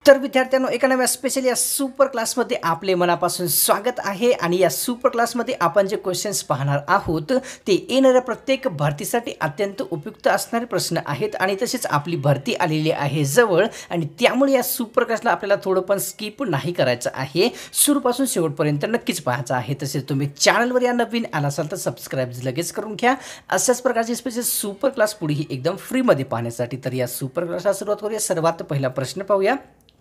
तर विद्यार्थ्यांनो एका नव्या स्पेशल या सुपर क्लासमध्ये आपले मनापासून स्वागत आहे आणि या सुपर क्लासमध्ये आपण जे क्वेश्चन्स पाहणार आहोत ते येणाऱ्या प्रत्येक भरतीसाठी अत्यंत उपयुक्त असणारे प्रश्न आहेत आणि तसेच आपली भरती आलेली आहे जवळ आणि त्यामुळे या सुपर क्लासला आपल्याला थोडं पण स्किप नाही करायचं आहे, सुरूपासून शेवटपर्यंत नक्कीच पाहायचं आहे। तसेच तुम्ही चॅनलवर या नवीन आला असाल तर सबस्क्राइब लगेच करून घ्या। अशाच प्रकारचे स्पेशल सुपर क्लास पुढेही एकदम फ्रीमध्ये पाहण्यासाठी तर या सुपर क्लासला सुरुवात करूया। सर्वात पहिला प्रश्न पाहूया।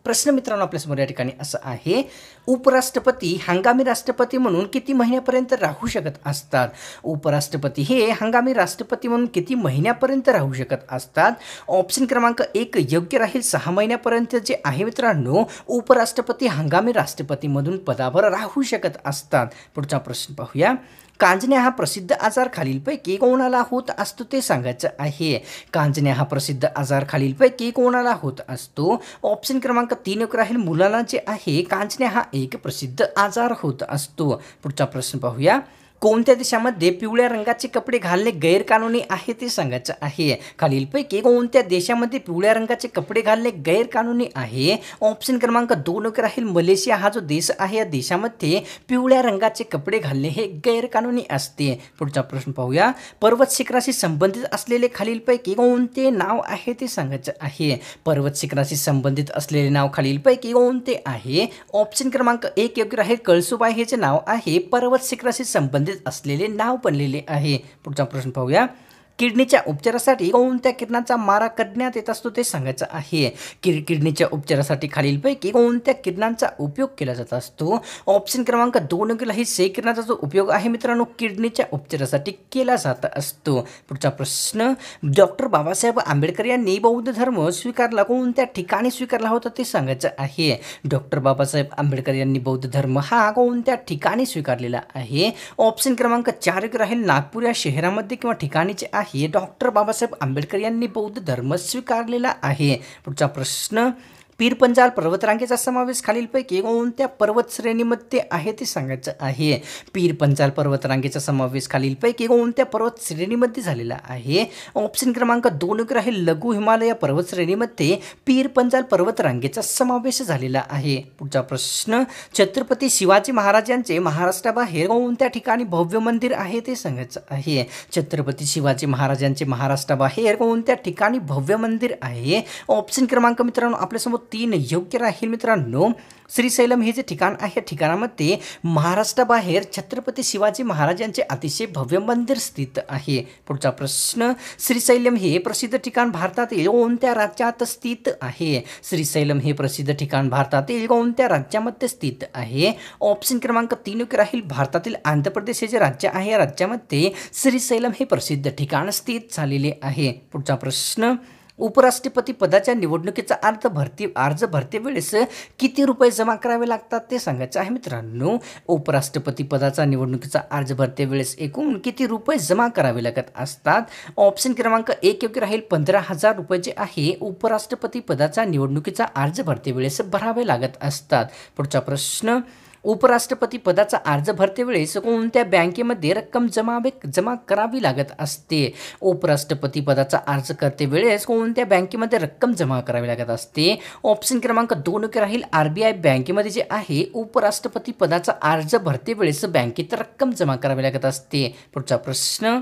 प्रश्न मित्रांनो आपल्यासमोर या ठिकाणी असं आहे, उपराष्ट्रपती हंगामी राष्ट्रपती म्हणून किती महिन्यापर्यंत राहू शकत असतात? उपराष्ट्रपती हे हंगामी राष्ट्रपती म्हणून किती महिन्यापर्यंत राहू शकत असतात? ऑप्शन क्रमांक 1 योग्य राहील, 6 महिन्यापर्यंत जे आहे मित्रांनो उपराष्ट्रपती हंगामी राष्ट्रपतीमधून पदावर राहू शकत असतात। पुढचा प्रश्न पाहूया। कांजण्या हा प्रसिद्ध आजार खालीलपैकी कोणाला होत असतो ते सांगायचं आहे। कांजण्या हा प्रसिद्ध आजार खालीलपैकी कोणाला होत असतो? ऑप्शन क्रमांक 3 राहील, मुलांना जे आहे कांजण्या हा एक प्रसिद्ध आजार होत असतो। पुढचा प्रश्न पाहूया। कोणत्या देशामध्ये पिवळ्या रंगाचे कपडे घालणे गैरकानूनी आहे ते सांगायचं आहे। खालीलपैकी कोणत्या देशामध्ये पिवळ्या रंगाचे कपडे घालणे गैरकानूनी आहे? ऑप्शन क्रमांक 2 राहील, मलेशिया हा जो देश आहे या देशामध्ये पिवळ्या रंगाचे कपडे घालणे हे गैरकानूनी असते। पुढचा प्रश्न पाहूया। पर्वत शिखराशी संबंधित असलेले खालीलपैकी कोणते नाव आहे ते सांगायचं आहे। पर्वत शिखराशी संबंधित असलेले नाव खालीलपैकी कोणते आहे? ऑप्शन क्रमांक 1 योग्य राहील, कळसुबाई हे जे नाव आहे पर्वत शिखराशी संबंधित असलेले नाव बनलेले आहे। पुढचा प्रश्न पाहूया। किडनीच्या उपचारासाठी कोणत्या किरणाचा मारा करण्यात येत असतो ते सांगायचं आहे। किडनीच्या उपचारासाठी खालीलपैकी कोणत्या किरणांचा उपयोग केला जात असतो? ऑप्शन क्रमांक 2 राहील, से किरणाचा जो उपयोग आहे मित्रांनो किडनीच्या उपचारासाठी केला जात असतो। पुढचा प्रश्न। डॉक्टर बाबासाहेब आंबेडकर यांनी बौद्ध धर्म स्वीकारला कोणत्या ठिकाणी स्वीकारला होता ते सांगायचं आहे। डॉक्टर बाबासाहेब आंबेडकर यांनी बौद्ध धर्म हा कोणत्या ठिकाणी स्वीकारलेला आहे? ऑप्शन क्रमांक 4 राहील, नागपूर या शहरामध्ये किंवा ठिकाणीचे आहे डॉक्टर बाबासाहेब आंबेडकर यांनी बौद्ध धर्म स्वीकारलेला आहे। पुढचा प्रश्न। पीरपंजाल पर्वतरांगेचा समावेश खालीलपैकी कोणत्या पर्वत श्रेणीमध्ये आहे ते सांगायचं आहे। पीरपंजाल पर्वतरांगेचा समावेश खालीलपैकी कोणत्या पर्वत श्रेणीमध्ये झालेला आहे? ऑप्शन क्रमांक 2 राहील, लघु हिमालय पर्वत श्रेणीमध्ये पीरपंजाल पर्वतरांगेचा समावेश झालेला आहे। पुढचा प्रश्न। छत्रपती शिवाजी महाराजांचे महाराष्ट्राबाहेर कोणत्या ठिकाणी भव्य मंदिर आहे ते सांगायचं आहे। छत्रपती शिवाजी महाराजांचे महाराष्ट्राबाहेर कोणत्या ठिकाणी भव्य मंदिर आहे? ऑप्शन क्रमांक मित्रांनो आपल्यासमोर 3 योग्य राहील मित्रांनो। श्रीशैलम हे जे ठिकाण आहे ठिकाणामध्ये महाराष्ट्राबाहेर छत्रपती शिवाजी महाराजांचे अतिशय भव्य मंदिर स्थित आहे। पुढचा प्रश्न। श्रीशैलम हे प्रसिद्ध ठिकाण भारतातील कोणत्या राज्यात स्थित आहे? श्रीशैलम हे प्रसिद्ध ठिकाण भारतातील कोणत्या राज्यामध्ये स्थित आहे? ऑप्शन क्रमांक 3 राहील, भारतातील आंध्र प्रदेश हे जे राज्य आहे या राज्यामध्ये श्रीशैलम हे प्रसिद्ध ठिकाण स्थित झालेले आहे। पुढचा प्रश्न। उपराष्ट्रपती पदाच्या निवडणुकीचा अर्ज भरतेवेळेस किती रुपये जमा करावे लागतात ते सांगायचं आहे मित्रांनो। उपराष्ट्रपती पदाचा निवडणुकीचा अर्ज भरतेवेळेस एकूण किती रुपये जमा करावे लागत असतात? ऑप्शन क्रमांक 1 योग्य राहील, 15,000 रुपये जे आहे उपराष्ट्रपती पदाचा निवडणुकीचा अर्ज भरतेवेळेस भरावे लागत असतात। पुढचा प्रश्न। उपराष्ट्रपती पदाचा अर्ज भरतेवेळेस कोणत्या बँकेमध्ये रक्कम जमा करावी लागत असते? उपराष्ट्रपती पदाचा अर्ज करते वेळेस कोणत्या बँकेमध्ये रक्कम जमा करावी लागत असते? ऑप्शन क्रमांक 2 राहील, RBI बँकेमध्ये जे आहे उपराष्ट्रपती पदाचा अर्ज भरते वेळेस बँकेत रक्कम जमा करावी लागत असते। पुढचा प्रश्न।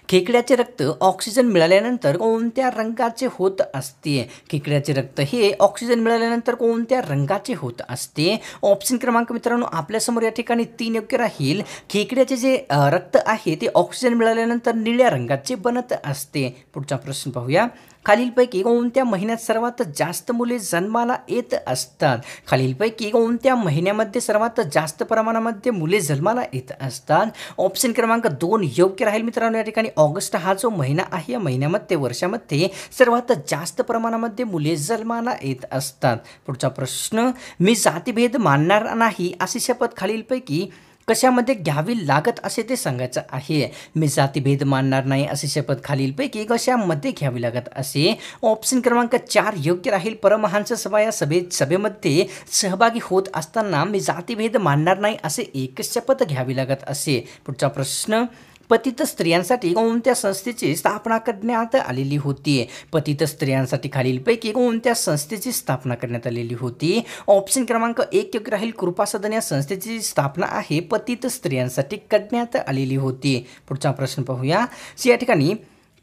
खेकड्याचे रक्त ऑक्सिजन मिळाल्यानंतर कोणत्या रंगाचे होत असते? खेकड्याचे रक्त हे ऑक्सिजन मिळाल्यानंतर कोणत्या रंगाचे होत असते? ऑप्शन क्रमांक मित्रांनो आपल्यासमोर या ठिकाणी 3 योग्य राहील, खेकड्याचे जे रक्त आहे ते ऑक्सिजन मिळाल्यानंतर निळ्या रंगाचे बनत असते। पुढचा प्रश्न पाहूया। खालीलपैकी कोणत्या महिन्यात सर्वात जास्त मुले जन्माला येत असतात? खालीलपैकी कोणत्या महिन्यामध्ये सर्वात जास्त प्रमाणामध्ये मुले जन्माला येत असतात? ऑप्शन क्रमांक 2 योग्य राहील मित्रांनो, या ठिकाणी ऑगस्ट हा जो महिना आहे या महिन्यामध्ये वर्षामध्ये सर्वात जास्त प्रमाणामध्ये मुले जन्माला येत असतात। पुढचा प्रश्न। मी जातीभेद मानणार नाही अशी शपथ खालीलपैकी कशामध्ये घ्यावी लागत असे ते सांगायचं आहे। मी जातीभेद मानणार नाही अशी शपथ खालीलपैकी कशामध्ये घ्यावी लागत असे? ऑप्शन क्रमांक 4 योग्य राहील, परमहंस सभा या सभेमध्ये सहभागी होत असताना मी जातीभेद मानणार नाही असे एक शपथ घ्यावी लागत असे। पुढचा प्रश्न। पतित स्त्रियांसाठी कोणत्या संस्थेची स्थापना करण्यात आलेली होती? पतित स्त्रियांसाठी खालीलपैकी कोणत्या संस्थेची स्थापना करण्यात आलेली होती? ऑप्शन क्रमांक 1 योग्य राहील. कृपा सदन या संस्थेची स्थापना आहे पतित स्त्रियांसाठी करण्यात आलेली होती. पुढचा प्रश्न पाहूया. या ठिकाणी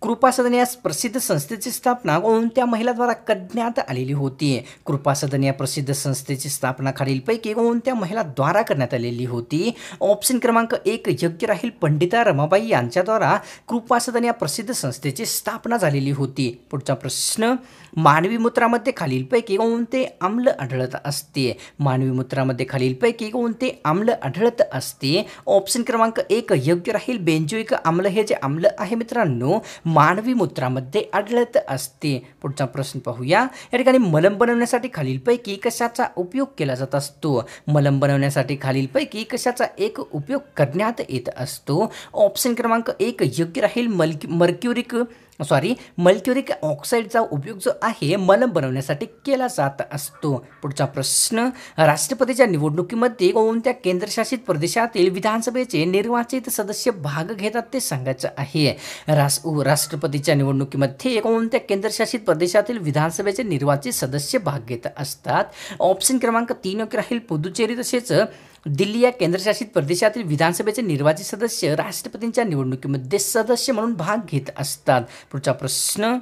कृपा सदन या प्रसिद्ध संस्थेची स्थापना कोणत्या महिलाद्वारा करण्यात आलेली होती? कृपा सदन या प्रसिद्ध संस्थेची स्थापना खालीलपैकी कोणत्या महिलाद्वारा करण्यात आलेली होती? ऑप्शन क्रमांक 1 योग्य राहील. पंडिता रमाबाई यांच्याद्वारा कृपा सदन या प्रसिद्ध संस्थेची स्थापना झालेली होती. पुढचा प्रश्न. मानवी मूत्रामध्ये खालीलपैकी कोणते आम्ल आढळत असते? मानवी मूत्रामध्ये खालीलपैकी कोणते आम्ल आढळत असते? ऑप्शन क्रमांक 1 योग्य राहील. बेंजोइक आम्ल हे जे आम्ल आहे मित्रांनो मानवी मूत्रामध्ये आढळत असते. पुढचा प्रश्न पाहूया. या ठिकाणी मलम बनवण्यासाठी खालीलपैकी कशाचा उपयोग केला जात असतो? मलम बनवण्यासाठी खालीलपैकी कशाचा एक उपयोग करण्यात येत असतो? ऑप्शन क्रमांक 1 योग्य राहील. मल्क्युरिक ऑक्साईडचा उपयोग जो आहे मलम बनवण्यासाठी केला जात असतो. पुढचा प्रश्न. राष्ट्रपतीच्या निवडणुकीमध्ये कोणत्या केंद्रशासित प्रदेशातील विधानसभेचे निर्वाचित सदस्य भाग घेतात ते सांगायचं आहे. राष्ट्रपतीच्या निवडणुकीमध्ये कोणत्या केंद्रशासित प्रदेशातील विधानसभेचे निर्वाचित सदस्य भाग घेत असतात? ऑप्शन क्रमांक 3 योग्य राहील. पुदुचेरी तसेच दिल्ली या केंद्रशासित प्रदेशातील विधानसभेचे निर्वाचित सदस्य राष्ट्रपतींच्या निवडणुकीमध्ये सदस्य म्हणून भाग घेत असतात. पुढचा प्रश्न.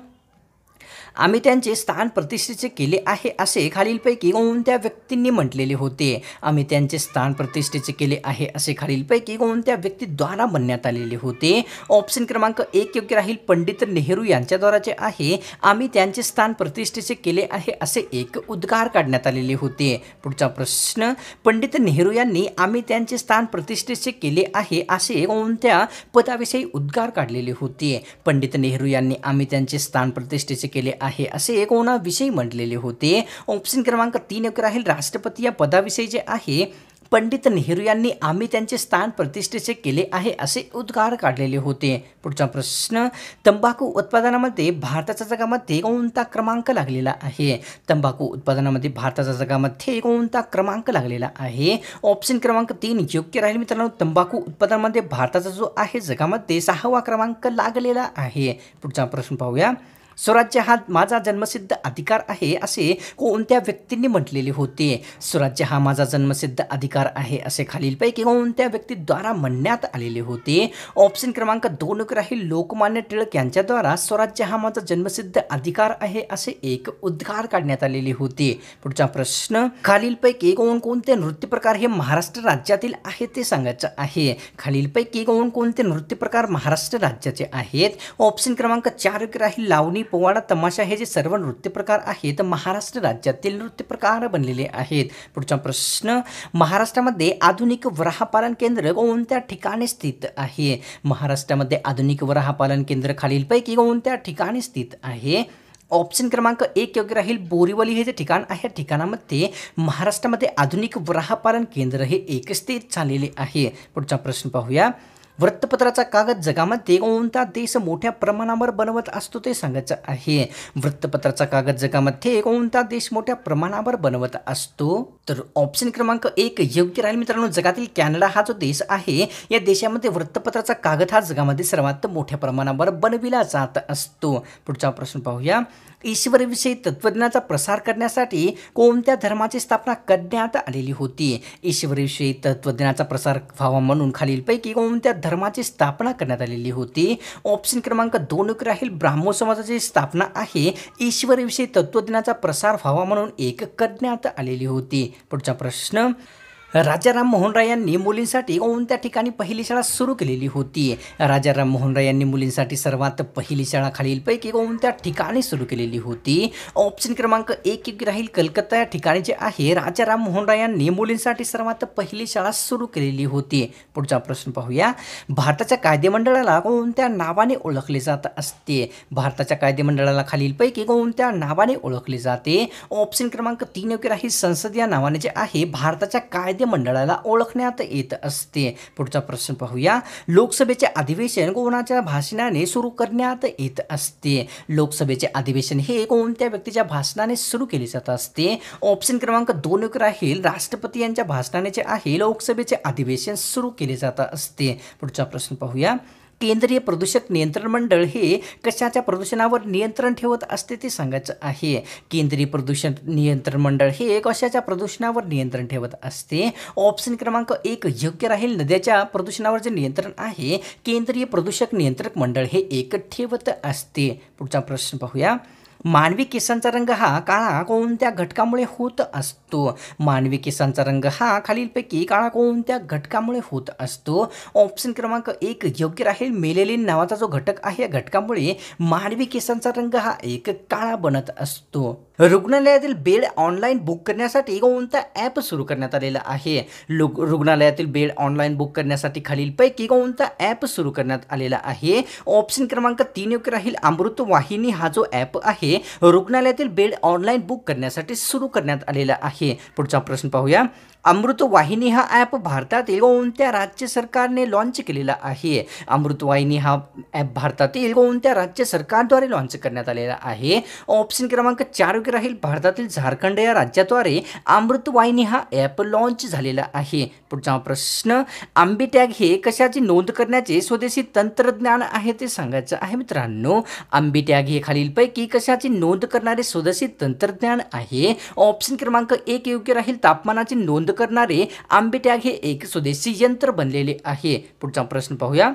आम्ही त्यांचे स्थान प्रतिष्ठेचे केले आहे असे खालीलपैकी कोणत्या व्यक्तींनी म्हटलेले होते? आम्ही त्यांचे स्थान प्रतिष्ठेचे केले आहे असे खालीलपैकी कोणत्या व्यक्तीद्वारा म्हणण्यात आलेले होते? ऑप्शन क्रमांक 1 योग्य राहील. पंडित नेहरू यांच्याद्वारा जे आहे आम्ही त्यांचे स्थान प्रतिष्ठेचे केले आहे असे एक उद्गार काढण्यात आलेले होते. पुढचा प्रश्न. पंडित नेहरू यांनी आम्ही त्यांचे स्थान प्रतिष्ठेचे केले आहे असे कोणत्या पदाविषयी उद्गार काढलेले होते? पंडित नेहरू यांनी आम्ही त्यांचे स्थान प्रतिष्ठेचे केले आहे असे कोणाविषयी म्हटलेले होते? ऑप्शन क्रमांक 3 योग्य राहील. राष्ट्रपती या पदाविषयी जे आहे पंडित नेहरू यांनी आम्ही त्यांचे स्थान प्रतिष्ठेचे केले आहे असे उद्गार काढलेले होते. पुढचा प्रश्न. तंबाखू उत्पादनामध्ये भारताचा जगामध्ये कोणता क्रमांक लागलेला आहे? तंबाखू उत्पादनामध्ये भारताचा जगामध्ये कोणता क्रमांक लागलेला आहे? ऑप्शन क्रमांक 3 योग्य राहील मित्रांनो. तंबाखू उत्पादनामध्ये भारताचा जो आहे जगामध्ये 6वा क्रमांक लागलेला आहे. पुढचा प्रश्न पाहूया. स्वराज्य हा माझा जन्मसिद्ध अधिकार आहे असे कोणत्या व्यक्तींनी म्हटलेले होते? स्वराज्य हा माझा जन्मसिद्ध अधिकार आहे असे खालीलपैकी कोणत्या व्यक्तीद्वारा म्हणण्यात आलेले होते? ऑप्शन क्रमांक 2 योग्य राहील. लोकमान्य टिळक यांच्याद्वारा स्वराज्य हा माझा जन्मसिद्ध अधिकार आहे असे एक उद्गार काढण्यात आलेले होते. पुढचा प्रश्न. खालीलपैकी कोणकोणते नृत्य प्रकार हे महाराष्ट्र राज्यातील आहेत ते सांगायचं आहे. खालीलपैकी कोणकोणते नृत्य प्रकार महाराष्ट्र राज्याचे आहेत? ऑप्शन क्रमांक 4 योग्य राहील. लावणी, पोवाडा, तमाशा हे जे सर्व नृत्य प्रकार आहेत महाराष्ट्र राज्यातील नृत्य प्रकार बनलेले आहेत. पुढचा प्रश्न. महाराष्ट्रामध्ये आधुनिक वराहपालन केंद्र कोणत्या ठिकाणी स्थित आहे? महाराष्ट्रामध्ये आधुनिक वराहपालन केंद्र खालीलपैकी कोणत्या ठिकाणी स्थित आहे? ऑप्शन क्रमांक 1 योग्य राहील. बोरीवली हे जे ठिकाण आहे ठिकाणामध्ये महाराष्ट्रामध्ये आधुनिक वराहपालन केंद्र हे एक स्थित झालेले आहे. पुढचा प्रश्न पाहूया. वृत्तपत्राचा कागद जगामध्ये कोणता देश मोठ्या प्रमाणावर बनवत असतो ते सांगायचं आहे. वृत्तपत्राचा कागद जगामध्ये कोणता देश मोठ्या प्रमाणावर बनवत असतो? तर ऑप्शन क्रमांक 1 योग्य राहील मित्रांनो. जगातील कॅनडा हा जो देश आहे या देशामध्ये वृत्तपत्राचा कागद हा जगामध्ये सर्वात मोठ्या प्रमाणावर बनविला जात असतो. पुढचा प्रश्न पाहूया. ईश्वरविषयी तत्त्वज्ञानाचा प्रसार करण्यासाठी कोणत्या धर्माची स्थापना करण्यात आलेली होती? ईश्वरविषयी तत्त्वज्ञानाचा प्रसार व्हावा म्हणून खालीलपैकी कोणत्या धर्माची स्थापना करण्यात आलेली होती? ऑप्शन क्रमांक 2 योग्य राहील. ब्राह्मो समाजाची स्थापना आहे ईश्वरविषयी तत्त्वज्ञानाचा प्रसार व्हावा म्हणून एक करण्यात आलेली होती. पुढचा प्रश्न. राजा राम मोहन राय यांनी मुलींसाठी कोणत्या ठिकाणी पहिली शाळा सुरू केलेली होती? राजा राम मोहन राय यांनी मुलींसाठी सर्वात पहिली शाळा खालीलपैकी कोणत्या ठिकाणी सुरू केलेली होती? ऑप्शन क्रमांक 1 योग्य राहील. कलकत्ता या ठिकाणी जे आहे राजा राम मोहन राय यांनी मुलींसाठी सर्वात पहिली शाळा सुरू केलेली होती. पुढचा प्रश्न पाहूया. भारताच्या कायदेमंडळाला कोणत्या नावाने ओळखले जात असते? भारताच्या कायदेमंडळाला खालीलपैकी कोणत्या नावाने ओळखले जाते? ऑप्शन क्रमांक 3 योग्य राहील. संसद या नावाने जे आहे भारताच्या कायदे मंडळाला ओळखण्यात येत असते. पुढचा प्रश्न पाहूया. लोकसभेचे अधिवेशन कोणाच्या भाषणाने सुरू करण्यात येत असते? लोकसभेचे अधिवेशन हे कोणत्या व्यक्तीच्या भाषणाने सुरू केले जात असते? ऑप्शन क्रमांक 2 योग्य राहील. राष्ट्रपती यांच्या भाषणाने जे आहे लोकसभेचे अधिवेशन सुरू केले जात असते. पुढचा प्रश्न पाहूया. केंद्रीय प्रदूषक नियंत्रण मंडळ हे कशाच्या प्रदूषणावर नियंत्रण ठेवत असते ते सांगायचं आहे. केंद्रीय प्रदूषण नियंत्रण मंडळ हे कशाच्या प्रदूषणावर नियंत्रण ठेवत असते. ऑप्शन क्रमांक 1 योग्य राहील. नद्याच्या प्रदूषणावर जे नियंत्रण आहे केंद्रीय प्रदूषक नियंत्रक मंडळ हे एक ठेवत असते. पुढचा प्रश्न पाहूया. मानवी केसांचा रंग हा काळा कोणत्या घटकामुळे होत असतो. मानवी केसांचा रंग हा खालीलपैकी काळा कोणत्या घटकामुळे होत असतो. ऑप्शन क्रमांक 1 योग्य राहील. मेलेलिन नावाचा जो घटक आहे या घटकामुळे मानवी केसांचा रंग हा एक काळा बनत असतो. रुग्णालयातील बेड ऑनलाईन बुक करण्यासाठी कोणता ॲप सुरू करण्यात आलेला आहे. रुग्णालयातील बेड ऑनलाईन बुक करण्यासाठी खालीलपैकी कोणता ॲप सुरू करण्यात आलेला आहे. ऑप्शन क्रमांक 3 योग्य राहील. अमृत वाहिनी हा जो ॲप आहे रुग्णालयातील बेड ऑनलाईन बुक करण्यासाठी सुरू करण्यात आलेला आहे. पुढचा प्रश्न पाहूया. अमृत वाहिनी हा ॲप भारतातील कोणत्या राज्य सरकारने लॉन्च केलेला आहे. अमृत वाहिनी हा ॲप भारतातील कोणत्या राज्य सरकारद्वारे लॉन्च करण्यात आलेला आहे. ऑप्शन क्रमांक 4 योग्य राहील. भारतातील झारखंड या राज्याद्वारे अमृत वाहिनी हा ॲप लॉन्च झालेला आहे. पुढचा प्रश्न. आंबी टॅग हे कशाची नोंद करण्याचे स्वदेशी तंत्रज्ञान आहे ते सांगायचं आहे मित्रांनो. आंबी टॅग हे खालीलपैकी कशाची नोंद करणारे स्वदेशी तंत्रज्ञान आहे. ऑप्शन क्रमांक 1 योग्य राहील. तापमानाची नोंद करणारे आंबी टॅग हे एक स्वदेशी यंत्र बनलेले आहे. पुढचा प्रश्न पाहूया.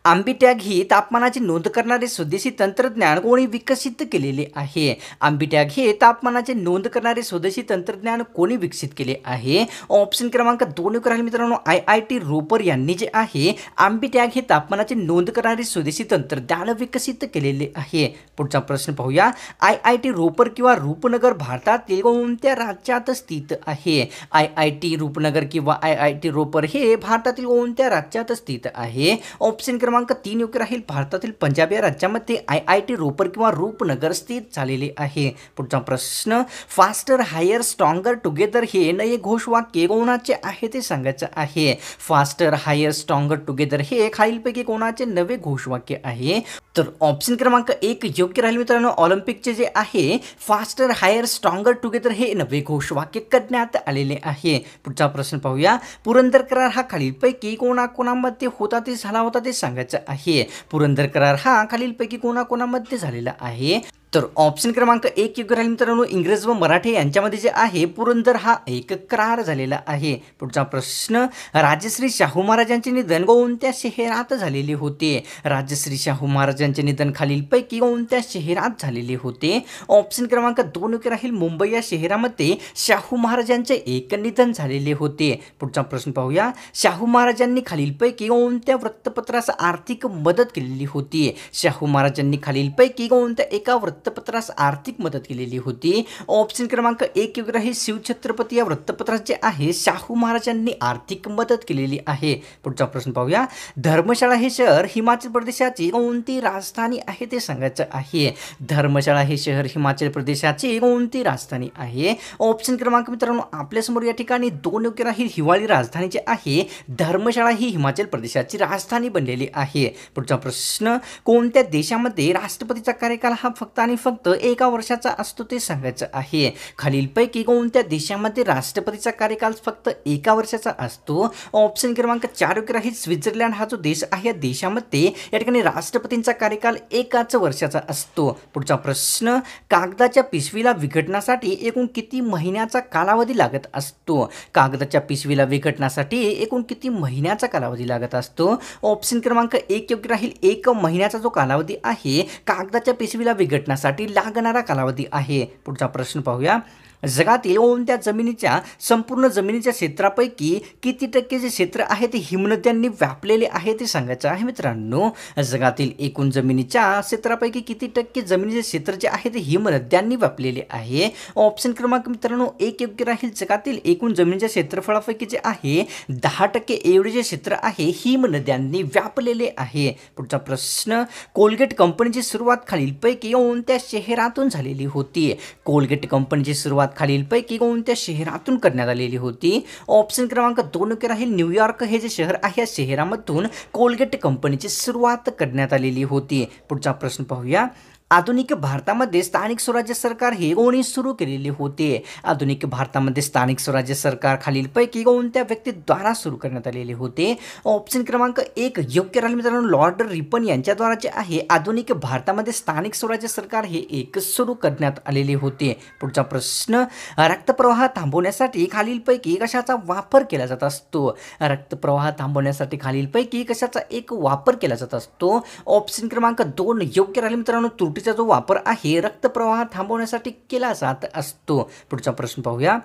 आंबी टॅग ही तापमानाची नोंद करणारे स्वदेशी तंत्रज्ञान कोणी विकसित केलेले आहे. आंबी टॅग हे तापमानाची नोंद करणारे स्वदेशी तंत्रज्ञान कोणी विकसित केले आहे. ऑप्शन क्रमांक 2 योग्य राहील मित्रांनो. IIT रोपर यांनी जे आहे आंबी टॅग हे तापमानाची नोंद करणारे स्वदेशी तंत्रज्ञान विकसित केलेले आहे. पुढचा प्रश्न पाहूया. IIT रोपर किंवा रूपनगर भारतातील कोणत्या राज्यात स्थित आहे. IIT रूपनगर किंवा IIT रोपर हे भारतातील कोणत्या राज्यात स्थित आहे. ऑप्शन क्रमांक 3 योग्य राहील. भारतातील पंजाब या राज्यामध्ये IIT रोपर किंवा रूपनगर स्थित झालेले आहे. पुढचा प्रश्न. फास्टर हायर स्ट्रॉंगर टुगेदर हे नवे घोषवाक्य कोणाचे आहे ते सांगायचं आहे. फास्टर हायर स्ट्रॉंगर टुगेदर हे खालीलपैकी कोणाचे नवे घोषवाक्य आहे. तर ऑप्शन क्रमांक 1 योग्य राहील मित्रांनो. ऑलिम्पिकचे जे आहे फास्टर हायर स्ट्रॉंगर टुगेदर हे नवे घोषवाक्य करण्यात आलेले आहे. पुढचा प्रश्न पाहूया. पुरंदर करार हा खालीलपैकी कोणाकोणामध्ये होता ते झाला होता ते सांगायचं आहे. पुरंदर करार हा खालीलपैकी कोणाकोणामध्ये झालेला आहे. तर ऑप्शन क्रमांक 1 योग्य राहील मित्रांनो. इंग्रज व मराठे यांच्यामध्ये जे आहे पुरंदर हा एक करार झालेला आहे. पुढचा प्रश्न. राजश्री शाहू महाराजांचे निधन कोणत्या शहरात झालेले होते. राजश्री शाहू महाराजांचे निधन खालीलपैकी कोणत्या शहरात झालेले होते. ऑप्शन क्रमांक 2 योग्य राहील. मुंबई या शहरामध्ये शाहू महाराजांचे एक निधन झालेले होते. पुढचा प्रश्न पाहूया. शाहू महाराजांनी खालीलपैकी कोणत्या वृत्तपत्रास आर्थिक मदत केलेली होती. शाहू महाराजांनी खालीलपैकी कोणत्या एका वृत्तपत्रास आर्थिक मदत केलेली होती. ऑप्शन क्रमांक 1 योग्य राहील. शिवछत्रपती या वृत्तपत्रास जे आहे शाहू महाराजांनी आर्थिक मदत केलेली आहे. पुढचा प्रश्न पाहूया. धर्मशाळा हे शहर हिमाचल प्रदेशाची कोणती राजधानी आहे ते सांगायचं आहे. धर्मशाळा हे शहर हिमाचल प्रदेशाची कोणती राजधानी आहे. ऑप्शन क्रमांक मित्रांनो आपल्यासमोर या ठिकाणी 2 योग्य राहील. हिवाळी राजधानी जे आहे धर्मशाळा ही हिमाचल प्रदेशाची राजधानी बनलेली आहे. पुढचा प्रश्न. कोणत्या देशामध्ये राष्ट्रपतीचा कार्यकाल हा फक्त आणि फक्त 1 वर्षाचा असतो ते सांगायचं आहे. खालीलपैकी कोणत्या देशामध्ये राष्ट्रपतीचा कार्यकाल फक्त 1 वर्षाचा असतो. ऑप्शन क्रमांक 4 योग्य राहील. स्वित्झर्लंड हा जो देश आहे या देशामध्ये या ठिकाणी राष्ट्रपतींचा कार्यकाल 1 वर्षाचा असतो. पुढचा प्रश्न. कागदाच्या पिशवीला विघटनासाठी एकूण किती महिन्याचा कालावधी लागत असतो. कागदाच्या पिशवीला विघटनासाठी एकूण किती महिन्याचा कालावधी लागत असतो. ऑप्शन क्रमांक 1 योग्य राहील. 1 महिन्याचा जो कालावधी आहे कागदाच्या पिशवीला विघटनासाठी लागणारा कालावधी आहे. पुढचा प्रश्न पाहूया. जगातील कोणत्या जमिनीच्या संपूर्ण जमिनीच्या क्षेत्रापैकी किती टक्के जे क्षेत्र आहे ते हिमनद्यांनी व्यापलेले आहे ते सांगायचं आहे मित्रांनो. जगातील एकूण जमिनीच्या क्षेत्रापैकी किती टक्के जमिनीचे क्षेत्र जे आहे ते हिमनद्यांनी व्यापलेले आहे. ऑप्शन क्रमांक मित्रांनो 1 योग्य राहील. जगातील एकूण जमिनीच्या क्षेत्रफळापैकी जे आहे 10% एवढे जे क्षेत्र आहे हिमनद्यांनी व्यापलेले आहे. पुढचा प्रश्न. कोलगेट कंपनीची सुरुवात खालीलपैकी कोणत्या शहरातून झालेली होती. कोलगेट कंपनीची सुरुवात खालीलपैकी कोणत्या शहरातून करण्यात आलेली होती. ऑप्शन क्रमांक 2 योग्य राहील. न्यूयॉर्क हे जे शहर आहे या शहरामधून कोलगेट कंपनीची सुरुवात करण्यात आलेली होती. पुढचा प्रश्न पाहूया. आधुनिक भारतामध्ये स्थानिक स्वराज्य सरकार हे कोणी सुरू केलेले होते? आधुनिक भारतामध्ये स्थानिक स्वराज्य सरकार खालीलपैकी कोणत्या व्यक्तीद्वारा सुरू करण्यात आलेले होते? ऑप्शन क्रमांक 1 योग्य राहील मित्रांनो, लॉर्ड रिपन यांच्याद्वारा जे आहे आधुनिक भारतामध्ये स्थानिक स्वराज्य सरकार हे एक सुरू करण्यात आलेले होते. पुढचा प्रश्न, रक्तप्रवाह थांबवण्यासाठी खालीलपैकी कशाचा वापर केला जात असतो? रक्तप्रवाह थांबवण्यासाठी खालीलपैकी कशाचा एक वापर केला जात असतो? ऑप्शन क्रमांक 2 योग्य राहील मित्रांनो, त्रुटीचा जो वापर आहे रक्तप्रवाह थांबवण्यासाठी केला जात असतो. पुढचा प्रश्न पाहूया.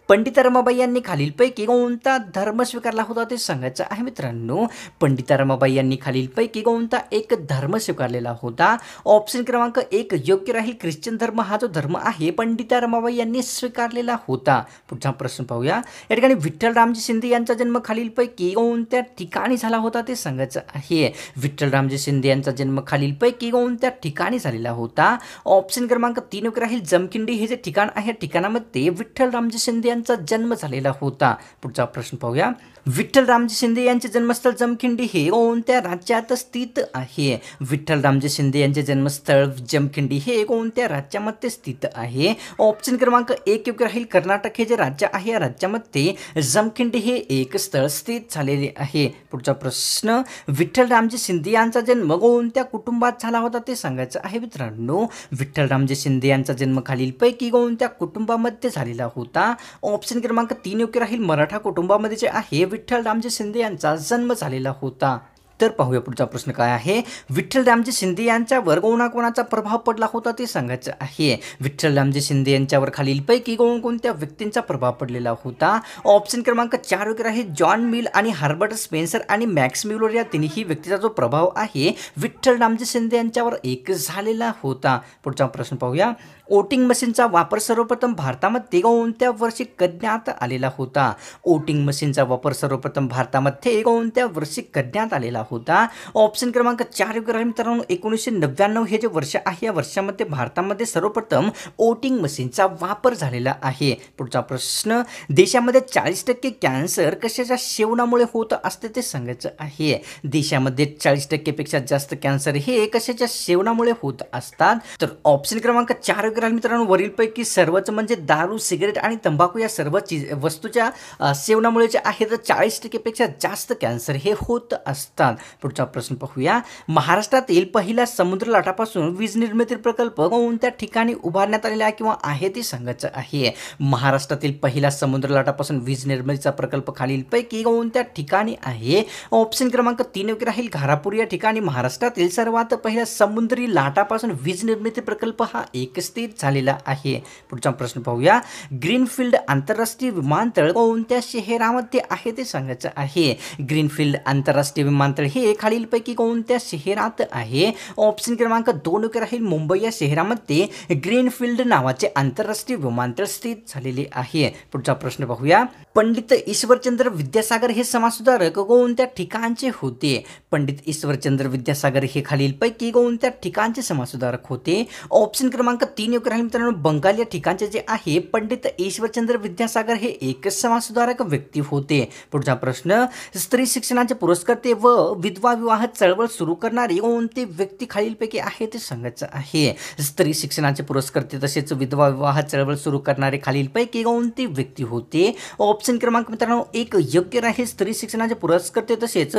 पंडिता रमाबाई यांनी खालीलपैकी कोणता धर्म स्वीकारला होता ते सांगायचं आहे मित्रांनो. पंडिता रमाबाई यांनी खालीलपैकी कोणता एक धर्म स्वीकारलेला होता? ऑप्शन क्रमांक 1 योग्य राहील, ख्रिश्चन धर्म हा जो धर्म आहे पंडिता रमाबाई यांनी स्वीकारलेला होता. पुढचा प्रश्न पाहूया. या ठिकाणी विठ्ठल रामजी शिंदे यांचा जन्म खालीलपैकी कोणत्या ठिकाणी झाला होता ते सांगायचं आहे. विठ्ठल रामजी शिंदे यांचा जन्म खालीलपैकी कोणत्या ठिकाणी झालेला होता? ऑप्शन क्रमांक 3 योग्य राहील, जमखिंडी हे जे ठिकाण आहे ठिकाणामध्ये विठ्ठल रामजी शिंदे यांचा जन्म झालेला होता. पुढचा प्रश्न पाहूया. विठ्ठल रामजी शिंदे यांचे जन्मस्थळ जमखिंडी हे कोणत्या राज्यात स्थित आहे? विठ्ठल रामजी शिंदे यांचे जन्मस्थळ जमखिंडी हे कोणत्या राज्यामध्ये स्थित आहे? ऑप्शन क्रमांक 1 योग्य राहील, कर्नाटक हे जे राज्य आहे या राज्यामध्ये जमखिंडी हे एक स्थळ स्थित झालेले आहे. पुढचा प्रश्न, विठ्ठल रामजी शिंदे यांचा जन्म कोणत्या कुटुंबात झाला होता ते सांगायचं आहे मित्रांनो. विठ्ठल रामजी शिंदे यांचा जन्म खालीलपैकी कोणत्या कुटुंबामध्ये झालेला होता? ऑप्शन क्रमांक 3 योग्य राहील, मराठा कुटुंबामध्ये जे आहे विठ्ठल रामजी शिंदे यांचा जन्म झालेला होता. तर पाहूया पुढचा प्रश्न काय आहे. विठ्ठल रामजी शिंदे यांच्यावर कोणाकोणाचा प्रभाव पडला होता ते सांगायचं आहे. विठ्ठल रामजी शिंदे यांच्यावर खालीलपैकी कोणकोणत्या व्यक्तींचा प्रभाव पडलेला होता? ऑप्शन क्रमांक 4 योग्य राहील, जॉन मिल आणि हार्बर्ट स्पेन्सर आणि मॅक्स म्युलर या तिन्ही व्यक्तीचा जो प्रभाव आहे विठ्ठल रामजी शिंदे यांच्यावर एक झालेला होता. पुढचा प्रश्न पाहूया. वोटिंग मशीनचा वापर सर्वप्रथम भारतामध्ये कोणत्या वर्षी करण्यात आलेला होता? वोटिंग मशीनचा वापर सर्वप्रथम भारतामध्ये कोणत्या वर्षी करण्यात आलेला होता? ऑप्शन क्रमांक 4 योग्य राहील मित्रांनो, 1999 हे जे वर्ष आहे या वर्षामध्ये भारतामध्ये सर्वप्रथम वोटिंग मशीनचा वापर झालेला आहे. पुढचा प्रश्न, देशामध्ये 40% कॅन्सर कशाच्या सेवनामुळे होत असते ते सांगायचं आहे. देशामध्ये 40% पेक्षा जास्त कॅन्सर हे कशाच्या सेवनामुळे होत असतात? तर ऑप्शन क्रमांक 4 मित्रांनो, वरीलपैकी सर्वच म्हणजे दारू, सिगरेट आणि तंबाखू या सर्व वस्तूच्या सेवनामुळे जे आहे तर 40% पेक्षा जास्त कॅन्सर हे होत असतात. पुढचा प्रश्न पाहूया. महाराष्ट्रातील पहिला समुद्र लाटापासून वीज निर्मिती प्रकल्प कोणत्या ठिकाणी उभारण्यात आलेला किंवा आहे ते सांगायचं आहे. महाराष्ट्रातील पहिला समुद्र लाटापासून वीज निर्मितीचा प्रकल्प खालीलपैकी कोणत्या ठिकाणी आहे? ऑप्शन क्रमांक 3 योग्य राहील, घारापूर या ठिकाणी महाराष्ट्रातील सर्वात पहिला समुद्री लाटापासून वीज निर्मिती प्रकल्प हा एक स्थित झालेला आहे. पुढचा प्रश्न पाहूया. ग्रीनफील्ड आंतरराष्ट्रीय विमानतळ कोणत्या शहरामध्ये आहे ते सांगायचं आहे. ग्रीनफील्ड आंतरराष्ट्रीय विमानतळ हे खालीलपैकी कोणत्या शहरात आहे? ऑप्शन क्रमांक 2 योग्य राहील, मुंबई या शहरामध्ये ग्रीनफील्ड नावाचे आंतरराष्ट्रीय विमानतळ स्थित झालेले आहे. पुढचा प्रश्न पाहूया. पंडित ईश्वरचंद्र विद्यासागर हे समाजसुधारक कोणत्या ठिकाणचे होते? पंडित ईश्वरचंद्र विद्यासागर हे खालीलपैकी कोणत्या ठिकाणचे समाजसुधारक होते? ऑप्शन क्रमांक 3 योग्य राहील मित्रांनो, बंगाल या ठिकाणचे जे आहे पंडित ईश्वरचंद्र विद्यासागर हे एक समाजसुधारक व्यक्ती होते. पुढचा प्रश्न, स्त्री शिक्षणाचे पुरस्कर्ते व विधवा विवाह चळवळ सुरू करणारी कोणती व्यक्ती खालीलपैकी आहे ते सांगायचं आहे. स्त्री शिक्षणाचे पुरस्कर्ते तसेच विधवा विवाह चळवळ सुरू करणारे खालीलपैकी कोणती व्यक्ती होते? ऑप्शन क्रमांक मित्रांनो 1 योग्य राहील, स्त्री शिक्षणाचे पुरस्कर्ते तसेच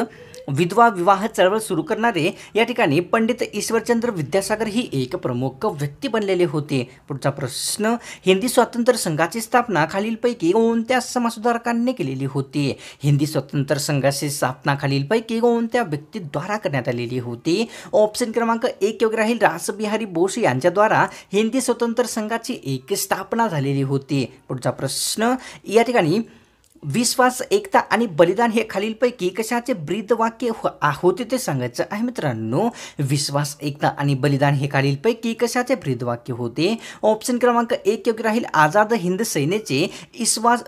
विधवा विवाह चळवळ सुरू करणारे या ठिकाणी पंडित ईश्वरचंद्र विद्यासागर ही एक प्रमुख व्यक्ती बनलेले होते. पुढचा प्रश्न, हिंदी स्वातंत्र्य संघाची स्थापना खालीलपैकी कोणत्या समाजसुधारकांनी केलेली होती? हिंदी स्वातंत्र्य संघाची स्थापना खालीलपैकी कोणत्या व्यक्तीद्वारा करण्यात आलेली होती? ऑप्शन क्रमांक 1 योग्य राहील, रासबिहारी बोस यांच्याद्वारा हिंदी स्वातंत्र्य संघाची एक स्थापना झालेली होती. पुढचा प्रश्न, या ठिकाणी विश्वास, एकता आणि बलिदान हे खालीलपैकी कशाचे ब्रीदवाक्य होते ते सांगायचं आहे मित्रांनो. विश्वास, एकता आणि बलिदान हे खालीलपैकी कशाचे ब्रीदवाक्य होते? ऑप्शन क्रमांक 1 योग्य राहील, आझाद हिंद सेनेचे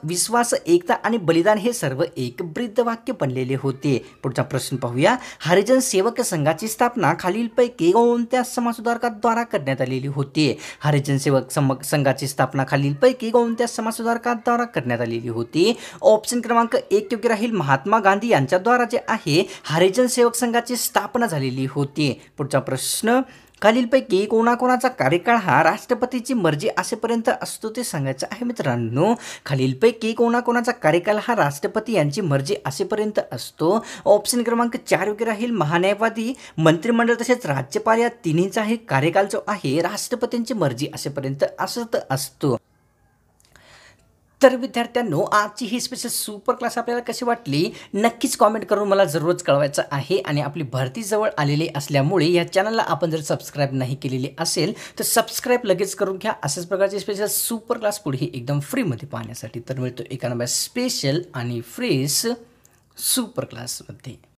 विश्वास, एकता आणि बलिदान हे सर्व एक ब्रीदवाक्य बनलेले होते. पुढचा प्रश्न पाहूया. हरिजन सेवक संघाची स्थापना खालीलपैकी कोणत्या समाजसुधारकाद्वारा करण्यात आलेली होती? हरिजन सेवक संघाची स्थापना खालीलपैकी कोणत्या समाजसुधारकाद्वारा करण्यात आलेली होती? ऑप्शन क्रमांक 1 योग्य राहील, महात्मा गांधी यांच्याद्वारा जे आहे हरिजन सेवक संघाची स्थापना झालेली होती. पुढचा प्रश्न, खालीलपैकी कोणाकोणाचा कार्यकाळ हा राष्ट्रपतीची मर्जी असेपर्यंत असतो ते सांगायचं आहे मित्रांनो. खालीलपैकी कोणाकोणाचा कार्यकाळ हा राष्ट्रपती यांची मर्जी असेपर्यंत असतो. ऑप्शन क्रमांक 4 योग्य राहील. महान्यायवादी, मंत्रिमंडळ तसेच राज्यपाल या तिन्हीचाही कार्यकाल जो आहे राष्ट्रपतींची मर्जी असेपर्यंत असत असतो. तर विद्यार्थ्यांनो, आजची ही स्पेशल सुपर क्लास आपल्याला कशी वाटली नक्कीच कॉमेंट करून मला जरूरच कळवायचं आहे. आणि आपली भरती जवळ आलेली असल्यामुळे या चॅनलला आपण जर सबस्क्राईब नाही केलेली असेल तर सबस्क्राईब लगेच करून घ्या. अशाच प्रकारचे स्पेशल सुपर क्लास पुढे एकदम फ्रीमध्ये पाहण्यासाठी. तर मिळतो एका नव्या स्पेशल आणि फ्रेश सुपर क्लासमध्ये.